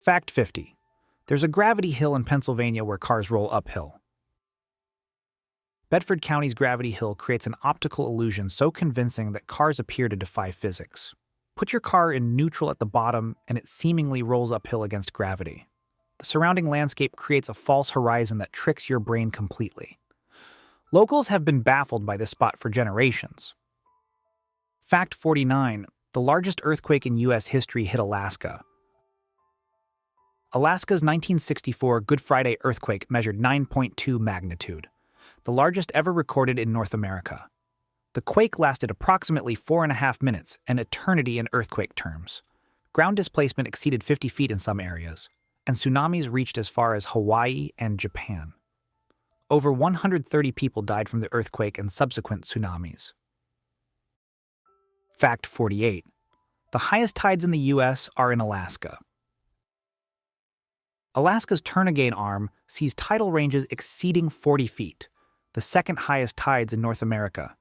Fact 50. There's a gravity hill in Pennsylvania where cars roll uphill. Bedford County's gravity hill creates an optical illusion so convincing that cars appear to defy physics. Put your car in neutral at the bottom and it seemingly rolls uphill against gravity. The surrounding landscape creates a false horizon that tricks your brain completely. Locals have been baffled by this spot for generations. Fact 49. The largest earthquake in U.S. history hit Alaska. Alaska's 1964 Good Friday earthquake measured 9.2 magnitude, the largest ever recorded in North America. The quake lasted approximately 4.5 minutes, an eternity in earthquake terms. Ground displacement exceeded 50 feet in some areas, and tsunamis reached as far as Hawaii and Japan. Over 130 people died from the earthquake and subsequent tsunamis. Fact 48. The highest tides in the U.S. are in Alaska. Alaska's Turnagain Arm sees tidal ranges exceeding 40 feet, the second highest tides in North America.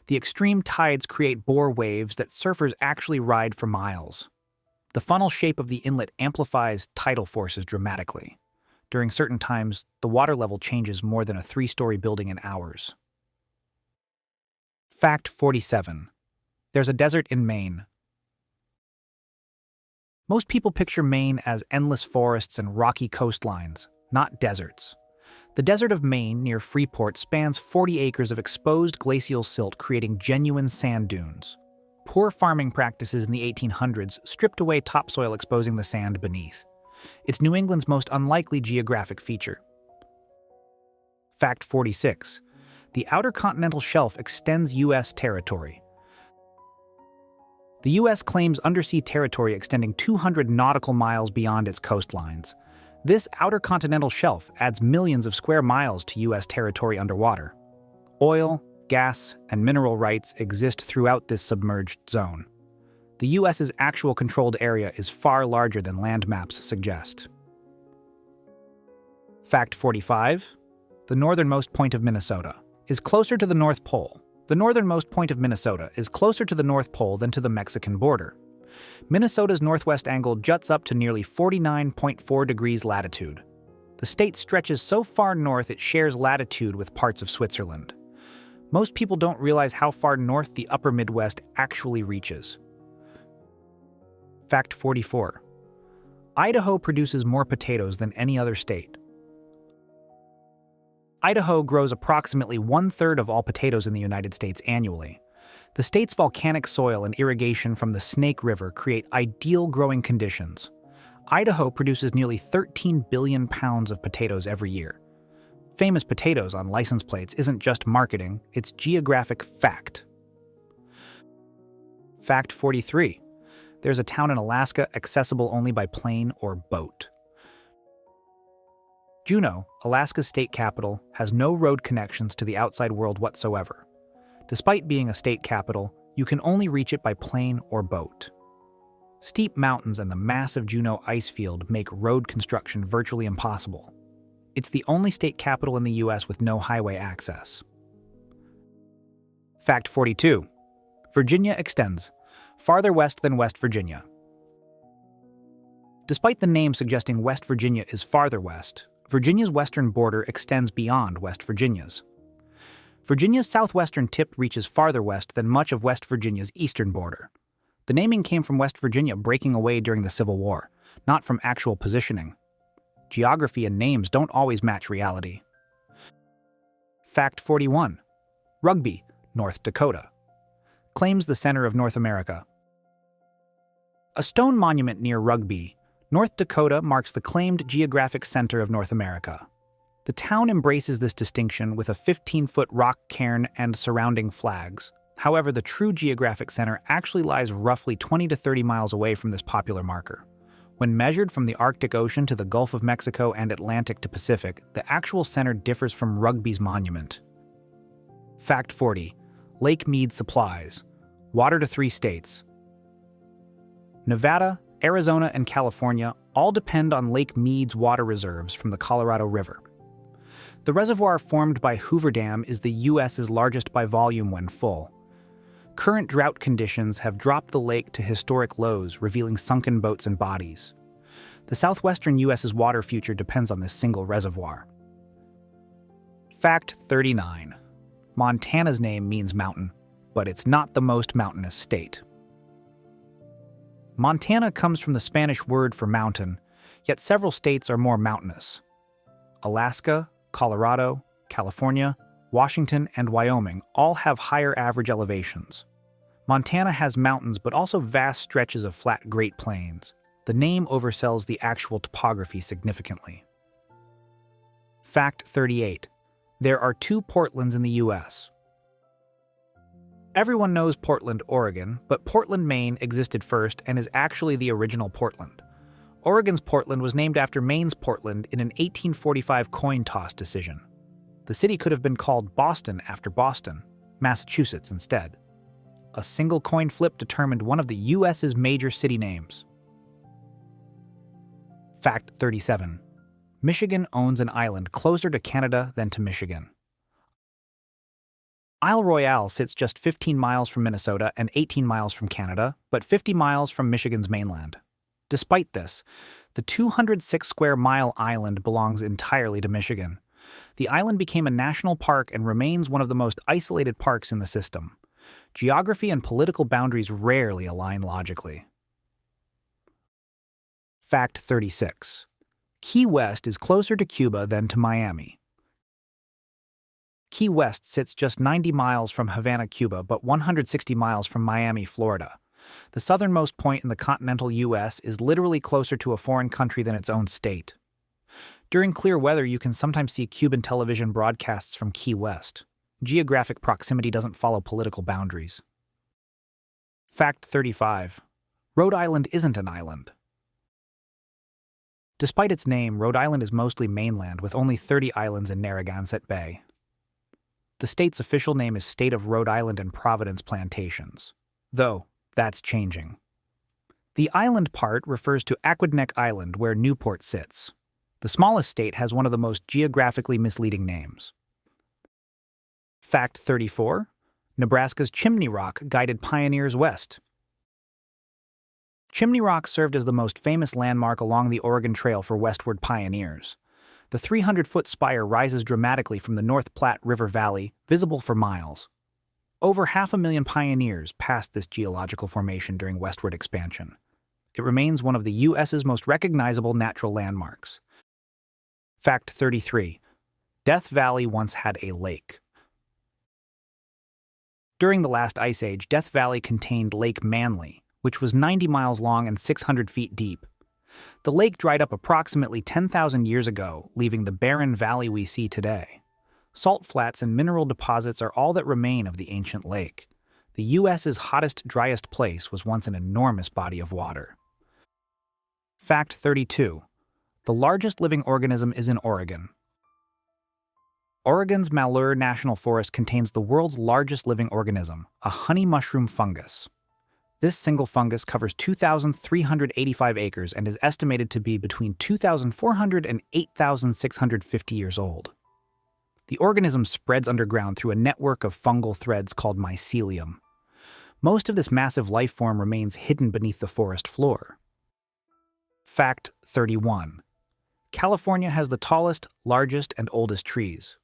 The extreme tides create bore waves that surfers actually ride for miles. The funnel shape of the inlet amplifies tidal forces dramatically. During certain times, the water level changes more than a 3-story building in hours. Fact 47. There's a desert in Maine. Most people picture Maine as endless forests and rocky coastlines, not deserts. The desert of Maine, near Freeport, spans 40 acres of exposed glacial silt, creating genuine sand dunes. Poor farming practices in the 1800s stripped away topsoil, exposing the sand beneath. It's New England's most unlikely geographic feature. Fact 46. The outer continental shelf extends U.S. territory. The U.S. claims undersea territory extending 200 nautical miles beyond its coastlines. This outer continental shelf adds millions of square miles to U.S. territory underwater. Oil, gas, and mineral rights exist throughout this submerged zone. The U.S.'s actual controlled area is far larger than land maps suggest. Fact 45. The northernmost point of Minnesota is closer to the North Pole. The northernmost point of Minnesota is closer to the North Pole than to the Mexican border. Minnesota's northwest angle juts up to nearly 49.4 degrees latitude. The state stretches so far north it shares latitude with parts of Switzerland. Most people don't realize how far north the upper Midwest actually reaches. Fact 44. Idaho produces more potatoes than any other state. Idaho grows approximately 1/3 of all potatoes in the United States annually. The state's volcanic soil and irrigation from the Snake River create ideal growing conditions. Idaho produces nearly 13 billion pounds of potatoes every year. Famous potatoes on license plates isn't just marketing, it's geographic fact. Fact 43. There's a town in Alaska accessible only by plane or boat. Juneau, Alaska's state capital, has no road connections to the outside world whatsoever. Despite being a state capital, you can only reach it by plane or boat. Steep mountains and the massive Juneau ice field make road construction virtually impossible. It's the only state capital in the U.S. with no highway access. Fact 42. Virginia extends farther west than West Virginia. Despite the name suggesting West Virginia is farther west, Virginia's western border extends beyond West Virginia's. Virginia's southwestern tip reaches farther west than much of West Virginia's eastern border. The naming came from West Virginia breaking away during the Civil War, not from actual positioning. Geography and names don't always match reality. Fact 41. Rugby, North Dakota, claims the center of North America. A stone monument near Rugby, North Dakota, marks the claimed geographic center of North America. The town embraces this distinction with a 15-foot rock cairn and surrounding flags. However, the true geographic center actually lies roughly 20 to 30 miles away from this popular marker. When measured from the Arctic Ocean to the Gulf of Mexico and Atlantic to Pacific, the actual center differs from Rugby's monument. Fact 40. Lake Mead supplies water to 3 states. Nevada, Arizona, and California all depend on Lake Mead's water reserves from the Colorado River. The reservoir formed by Hoover Dam is the U.S.'s largest by volume when full. Current drought conditions have dropped the lake to historic lows, revealing sunken boats and bodies. The southwestern U.S.'s water future depends on this single reservoir. Fact 39. Montana's name means mountain, but it's not the most mountainous state. Montana comes from the Spanish word for mountain, yet several states are more mountainous. Alaska, Colorado, California, Washington, and Wyoming all have higher average elevations. Montana has mountains but also vast stretches of flat Great Plains. The name oversells the actual topography significantly. Fact 38. There are 2 Portlands in the U.S. Everyone knows Portland, Oregon, but Portland, Maine existed first and is actually the original Portland. Oregon's Portland was named after Maine's Portland in an 1845 coin toss decision. The city could have been called Boston after Boston, Massachusetts instead. A single coin flip determined one of the U.S.'s major city names. Fact 37. Michigan owns an island closer to Canada than to Michigan. Isle Royale sits just 15 miles from Minnesota and 18 miles from Canada, but 50 miles from Michigan's mainland. Despite this, the 206-square-mile island belongs entirely to Michigan. The island became a national park and remains one of the most isolated parks in the system. Geography and political boundaries rarely align logically. Fact 36. Key West is closer to Cuba than to Miami. Key West sits just 90 miles from Havana, Cuba, but 160 miles from Miami, Florida. The southernmost point in the continental U.S. is literally closer to a foreign country than its own state. During clear weather, you can sometimes see Cuban television broadcasts from Key West. Geographic proximity doesn't follow political boundaries. Fact 35. Rhode Island isn't an island. Despite its name, Rhode Island is mostly mainland with only 30 islands in Narragansett Bay. The state's official name is State of Rhode Island and Providence Plantations, though that's changing. The island part refers to Aquidneck Island, where Newport sits. The smallest state has one of the most geographically misleading names. Fact 34. Nebraska's Chimney Rock guided pioneers west. Chimney Rock served as the most famous landmark along the Oregon Trail for westward pioneers. The 300-foot spire rises dramatically from the North Platte River Valley, visible for miles. Over 500,000 pioneers passed this geological formation during westward expansion. It remains one of the U.S.'s most recognizable natural landmarks. Fact 33. Death Valley once had a lake. During the last ice age, Death Valley contained Lake Manly, which was 90 miles long and 600 feet deep. The lake dried up approximately 10,000 years ago, leaving the barren valley we see today. Salt flats and mineral deposits are all that remain of the ancient lake. The U.S.'s hottest, driest place was once an enormous body of water. Fact 32. The largest living organism is in Oregon. Oregon's Malheur National Forest contains the world's largest living organism, a honey mushroom fungus. This single fungus covers 2,385 acres and is estimated to be between 2,400 and 8,650 years old. The organism spreads underground through a network of fungal threads called mycelium. Most of this massive life form remains hidden beneath the forest floor. Fact 31. California has the tallest, largest, and oldest trees.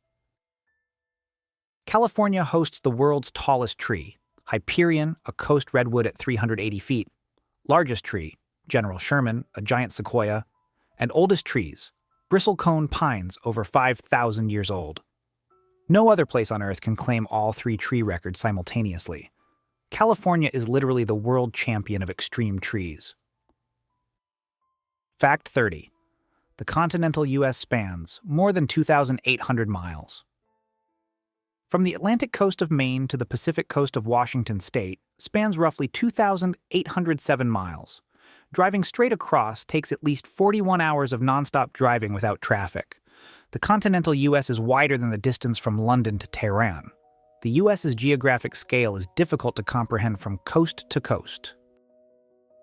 California hosts the world's tallest tree, Hyperion, a coast redwood at 380 feet, largest tree, General Sherman, a giant sequoia, and oldest trees, bristlecone pines over 5,000 years old. No other place on Earth can claim all 3 tree records simultaneously. California is literally the world champion of extreme trees. Fact 30. The continental U.S. spans more than 2,800 miles. From the Atlantic coast of Maine to the Pacific coast of Washington state spans roughly 2,807 miles. Driving straight across takes at least 41 hours of nonstop driving without traffic. The continental U.S. is wider than the distance from London to Tehran. The U.S.'s geographic scale is difficult to comprehend from coast to coast.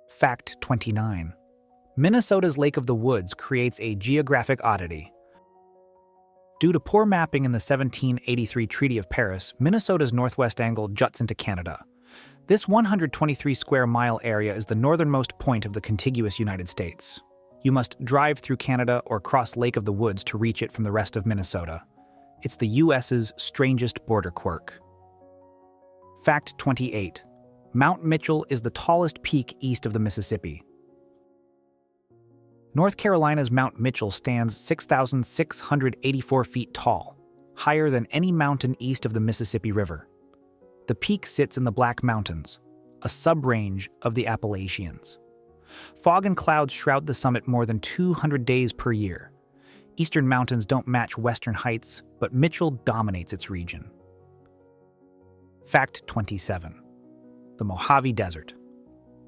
Fact 29. Minnesota's Lake of the Woods creates a geographic oddity. Due to poor mapping in the 1783 Treaty of Paris, Minnesota's northwest angle juts into Canada. This 123-square-mile area is the northernmost point of the contiguous United States. You must drive through Canada or cross Lake of the Woods to reach it from the rest of Minnesota. It's the U.S.'s strangest border quirk. Fact 28. Mount Mitchell is the tallest peak east of the Mississippi. North Carolina's Mount Mitchell stands 6,684 feet tall, higher than any mountain east of the Mississippi River. The peak sits in the Black Mountains, a sub-range of the Appalachians. Fog and clouds shroud the summit more than 200 days per year. Eastern mountains don't match western heights, but Mitchell dominates its region. Fact 27. The Mojave Desert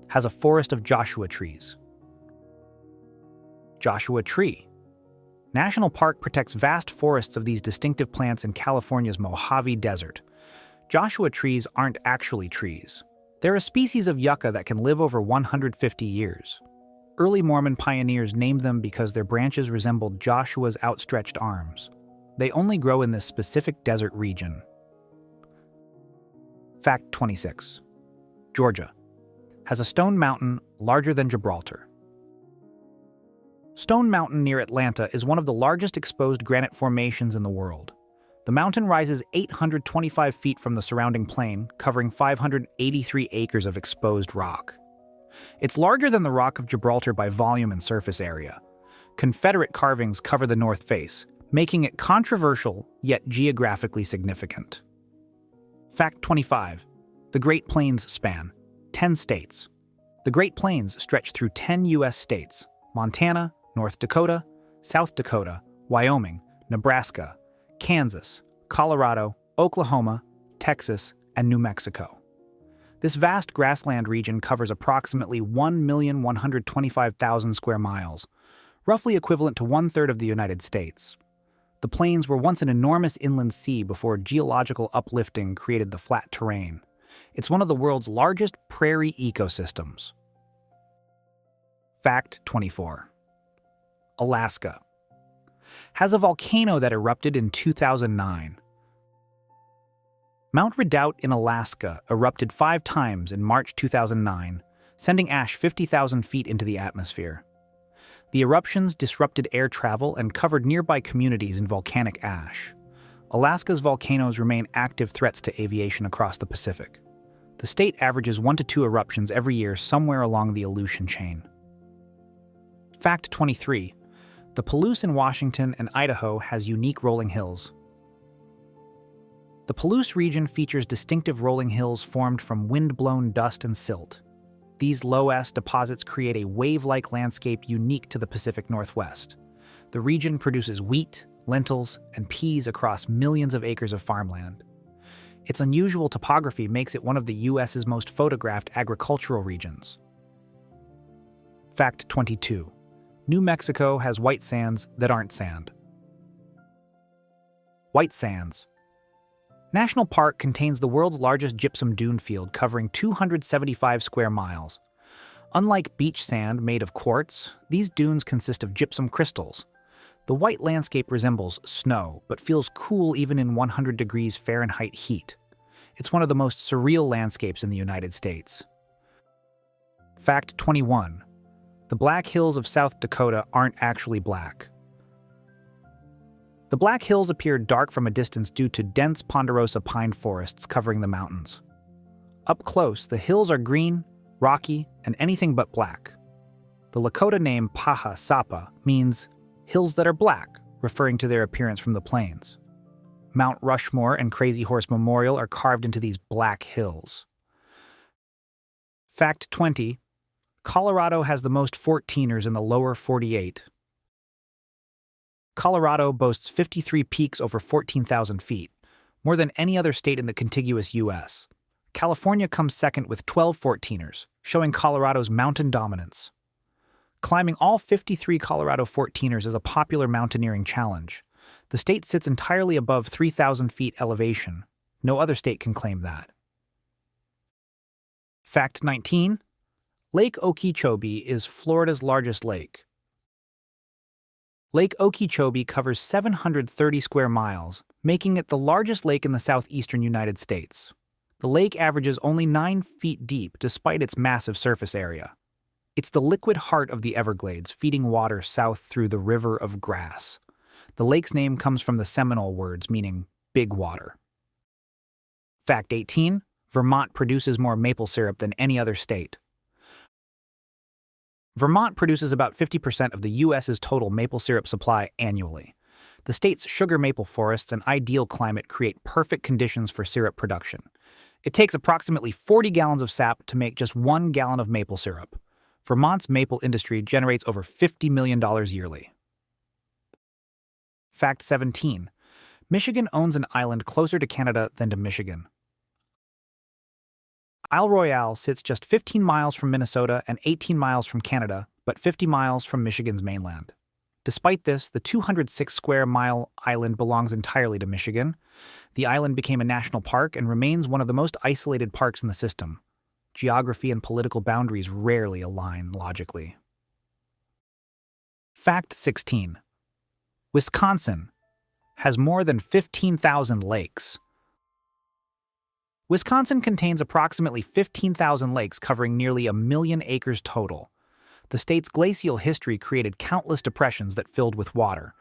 has a forest of Joshua trees. Joshua tree. National Park protects vast forests of these distinctive plants in California's Mojave Desert. Joshua trees aren't actually trees. They're a species of yucca that can live over 150 years. Early Mormon pioneers named them because their branches resembled Joshua's outstretched arms. They only grow in this specific desert region. Fact 26. Georgia has a stone mountain larger than Gibraltar. Stone Mountain near Atlanta is one of the largest exposed granite formations in the world. The mountain rises 825 feet from the surrounding plain, covering 583 acres of exposed rock. It's larger than the Rock of Gibraltar by volume and surface area. Confederate carvings cover the north face, making it controversial yet geographically significant. Fact 25. The Great Plains span 10 states. The Great Plains stretch through 10 U.S. states: Montana, North Dakota, South Dakota, Wyoming, Nebraska, Kansas, Colorado, Oklahoma, Texas, and New Mexico. This vast grassland region covers approximately 1,125,000 square miles, roughly equivalent to one-third of the United States. The plains were once an enormous inland sea before geological uplifting created the flat terrain. It's one of the world's largest prairie ecosystems. Fact 24. Alaska has a volcano that erupted in 2009. Mount Redoubt in Alaska erupted 5 times in March 2009, sending ash 50,000 feet into the atmosphere. The eruptions disrupted air travel and covered nearby communities in volcanic ash. Alaska's volcanoes remain active threats to aviation across the Pacific. The state averages 1 to 2 eruptions every year somewhere along the Aleutian chain. Fact 23. The Palouse in Washington and Idaho has unique rolling hills. The Palouse region features distinctive rolling hills formed from wind-blown dust and silt. These low-S deposits create a wave-like landscape unique to the Pacific Northwest. The region produces wheat, lentils, and peas across millions of acres of farmland. Its unusual topography makes it one of the U.S.'s most photographed agricultural regions. Fact 22. New Mexico has white sands that aren't sand. White sands. National Park contains the world's largest gypsum dune field covering 275 square miles. Unlike beach sand made of quartz, these dunes consist of gypsum crystals. The white landscape resembles snow, but feels cool even in 100 degrees Fahrenheit heat. It's one of the most surreal landscapes in the United States. Fact 21. The Black Hills of South Dakota aren't actually black. The Black Hills appear dark from a distance due to dense ponderosa pine forests covering the mountains. Up close, the hills are green, rocky, and anything but black. The Lakota name Paha Sapa means hills that are black, referring to their appearance from the plains. Mount Rushmore and Crazy Horse Memorial are carved into these black hills. Fact 20. Colorado has the most 14ers in the lower 48. Colorado boasts 53 peaks over 14,000 feet, more than any other state in the contiguous U.S. California comes second with 12 14ers, showing Colorado's mountain dominance. Climbing all 53 Colorado 14ers is a popular mountaineering challenge. The state sits entirely above 3,000 feet elevation. No other state can claim that. Fact 19. Lake Okeechobee is Florida's largest lake. Lake Okeechobee covers 730 square miles, making it the largest lake in the southeastern United States. The lake averages only 9 feet deep despite its massive surface area. It's the liquid heart of the Everglades, feeding water south through the River of Grass. The lake's name comes from the Seminole words meaning big water. Fact 18. Vermont produces more maple syrup than any other state. Vermont produces about 50% of the U.S.'s total maple syrup supply annually. The state's sugar maple forests and ideal climate create perfect conditions for syrup production. It takes approximately 40 gallons of sap to make just 1 gallon of maple syrup. Vermont's maple industry generates over $50 million yearly. Fact 17. Michigan owns an island closer to Canada than to Michigan. Isle Royale sits just 15 miles from Minnesota and 18 miles from Canada, but 50 miles from Michigan's mainland. Despite this, the 206-square-mile island belongs entirely to Michigan. The island became a national park and remains one of the most isolated parks in the system. Geography and political boundaries rarely align logically. Fact 16. Wisconsin has more than 15,000 lakes. Wisconsin contains approximately 15,000 lakes covering nearly 1 million acres total. The state's glacial history created countless depressions that filled with water.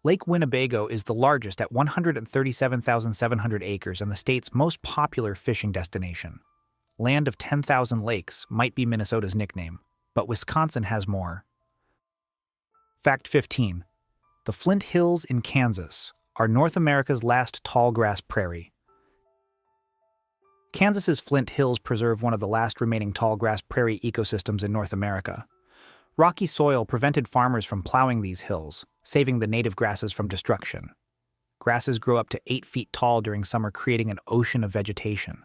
Lake Winnebago is the largest at 137,700 acres and the state's most popular fishing destination. Land of 10,000 lakes might be Minnesota's nickname, but Wisconsin has more. Fact 15. The Flint Hills in Kansas are North America's last tallgrass prairie. Kansas's Flint Hills preserve one of the last remaining tallgrass prairie ecosystems in North America. Rocky soil prevented farmers from plowing these hills, saving the native grasses from destruction. Grasses grow up to 8 feet tall during summer, creating an ocean of vegetation.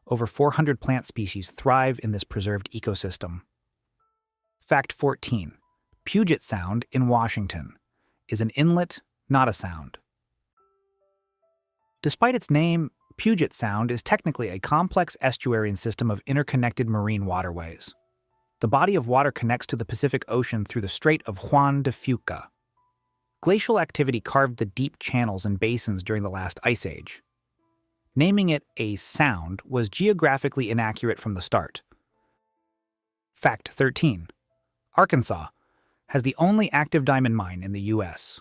Over 400 plant species thrive in this preserved ecosystem. Fact 14. Puget Sound in Washington is an inlet, not a sound. Despite its name, Puget Sound is technically a complex estuarine system of interconnected marine waterways. The body of water connects to the Pacific Ocean through the Strait of Juan de Fuca. Glacial activity carved the deep channels and basins during the last ice age. Naming it a sound was geographically inaccurate from the start. Fact 13. Arkansas has the only active diamond mine in the U.S.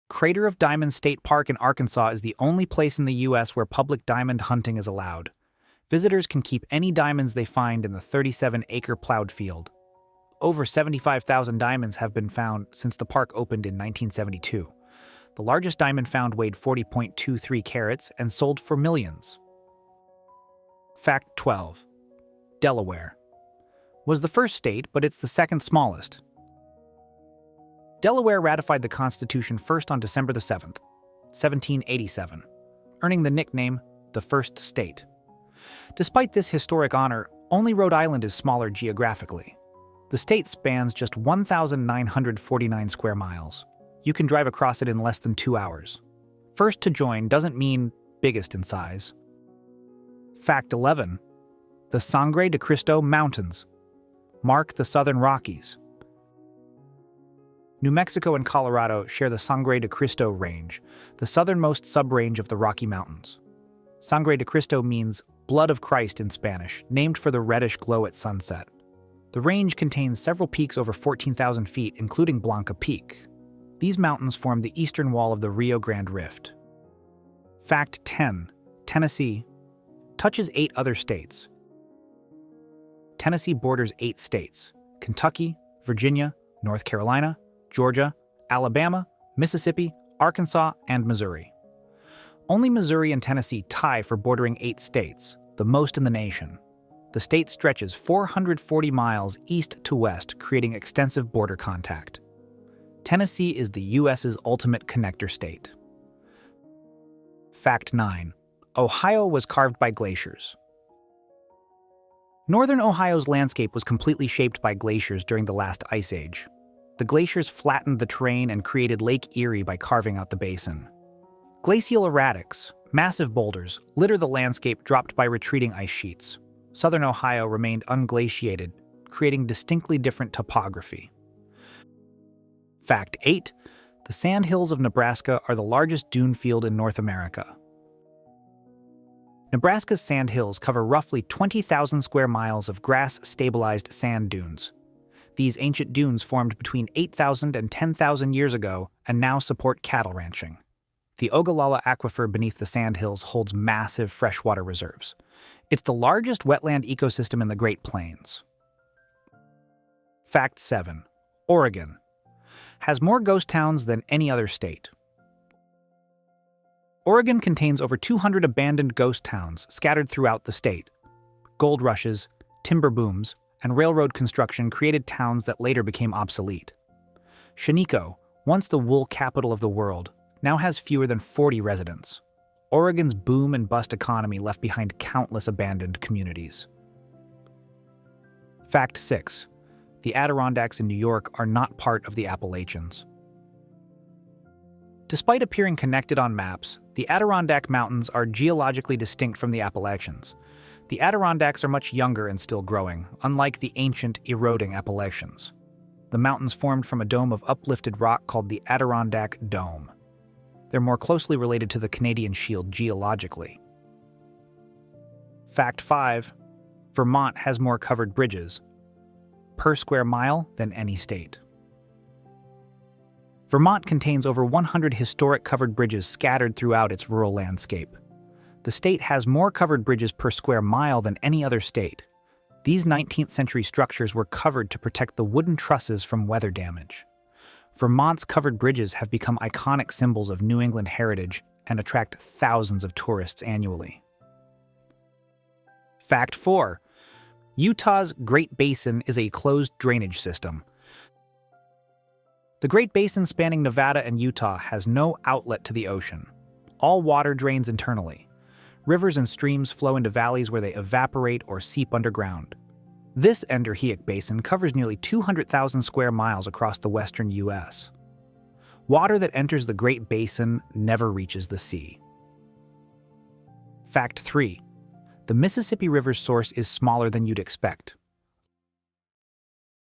Crater of Diamond State Park in Arkansas is the only place in the U.S. where public diamond hunting is allowed. Visitors can keep any diamonds they find in the 37-acre plowed field. Over 75,000 diamonds have been found since the park opened in 1972. The largest diamond found weighed 40.23 carats and sold for millions. Fact 12. Delaware was the first state, but it's the second smallest. Delaware ratified the Constitution first on December 7, 1787, earning the nickname the First State. Despite this historic honor, only Rhode Island is smaller geographically. The state spans just 1,949 square miles. You can drive across it in less than 2 hours. First to join doesn't mean biggest in size. Fact 11. The Sangre de Cristo Mountains mark the Southern Rockies. New Mexico and Colorado share the Sangre de Cristo Range, the southernmost sub-range of the Rocky Mountains. Sangre de Cristo means blood of Christ in Spanish, named for the reddish glow at sunset. The range contains several peaks over 14,000 feet, including Blanca Peak. These mountains form the eastern wall of the Rio Grande Rift. Fact 10. Tennessee touches 8 other states. Tennessee borders 8 states: Kentucky, Virginia, North Carolina, Georgia, Alabama, Mississippi, Arkansas, and Missouri. Only Missouri and Tennessee tie for bordering 8 states, the most in the nation. The state stretches 440 miles east to west, creating extensive border contact. Tennessee is the U.S.'s ultimate connector state. Fact 9. Ohio was carved by glaciers. Northern Ohio's landscape was completely shaped by glaciers during the last ice age. The glaciers flattened the terrain and created Lake Erie by carving out the basin. Glacial erratics, massive boulders, litter the landscape dropped by retreating ice sheets. Southern Ohio remained unglaciated, creating distinctly different topography. Fact 8. The sandhills of Nebraska are the largest dune field in North America. Nebraska's sand hills cover roughly 20,000 square miles of grass-stabilized sand dunes. These ancient dunes formed between 8,000 and 10,000 years ago and now support cattle ranching. The Ogallala Aquifer beneath the sandhills holds massive freshwater reserves. It's the largest wetland ecosystem in the Great Plains. Fact 7. Oregon has more ghost towns than any other state. Oregon contains over 200 abandoned ghost towns scattered throughout the state. Gold rushes, timber booms, and railroad construction created towns that later became obsolete. Sheniko, once the wool capital of the world, now has fewer than 40 residents. Oregon's boom and bust economy left behind countless abandoned communities. Fact 6. The Adirondacks in New York are not part of the Appalachians. Despite appearing connected on maps, the Adirondack Mountains are geologically distinct from the Appalachians. The Adirondacks are much younger and still growing, unlike the ancient, eroding Appalachians. The mountains formed from a dome of uplifted rock called the Adirondack Dome. They're more closely related to the Canadian Shield geologically. Fact 5. Vermont has more covered bridges per square mile than any state. Vermont contains over 100 historic covered bridges scattered throughout its rural landscape. The state has more covered bridges per square mile than any other state. These 19th century structures were covered to protect the wooden trusses from weather damage. Vermont's covered bridges have become iconic symbols of New England heritage and attract thousands of tourists annually. Fact 4. Utah's Great Basin is a closed drainage system. The Great Basin spanning Nevada and Utah has no outlet to the ocean. All water drains internally. Rivers and streams flow into valleys where they evaporate or seep underground. This endorheic basin covers nearly 200,000 square miles across the western U.S. Water that enters the Great Basin never reaches the sea. Fact 3. The Mississippi River's source is smaller than you'd expect.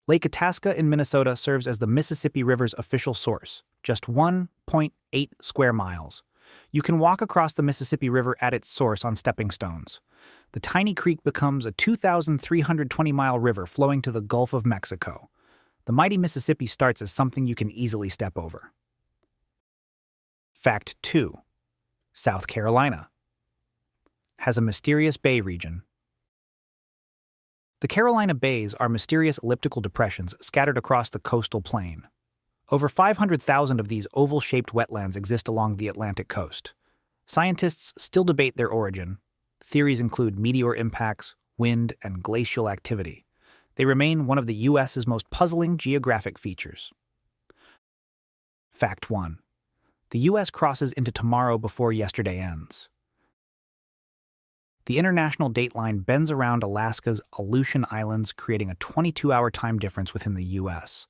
Lake Itasca in Minnesota serves as the Mississippi River's official source, just 1.8 square miles. You can walk across the Mississippi River at its source on stepping stones. The tiny creek becomes a 2,320-mile river flowing to the Gulf of Mexico. The mighty Mississippi starts as something you can easily step over. Fact 2. South Carolina has a mysterious bay region. The Carolina Bays are mysterious elliptical depressions scattered across the coastal plain. Over 500,000 of these oval-shaped wetlands exist along the Atlantic coast. Scientists still debate their origin. Theories include meteor impacts, wind, and glacial activity. They remain one of the U.S.'s most puzzling geographic features. Fact 1. The U.S. crosses into tomorrow before yesterday ends. The international dateline bends around Alaska's Aleutian Islands, creating a 22-hour time difference within the U.S.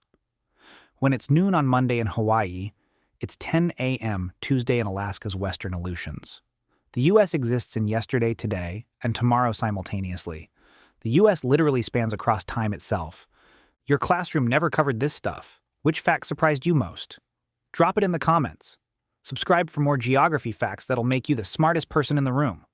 When it's noon on Monday in Hawaii, it's 10 a.m. Tuesday in Alaska's western Aleutians. The U.S. exists in yesterday, today, and tomorrow simultaneously. The U.S. literally spans across time itself. Your classroom never covered this stuff. Which fact surprised you most? Drop it in the comments. Subscribe for more geography facts that'll make you the smartest person in the room.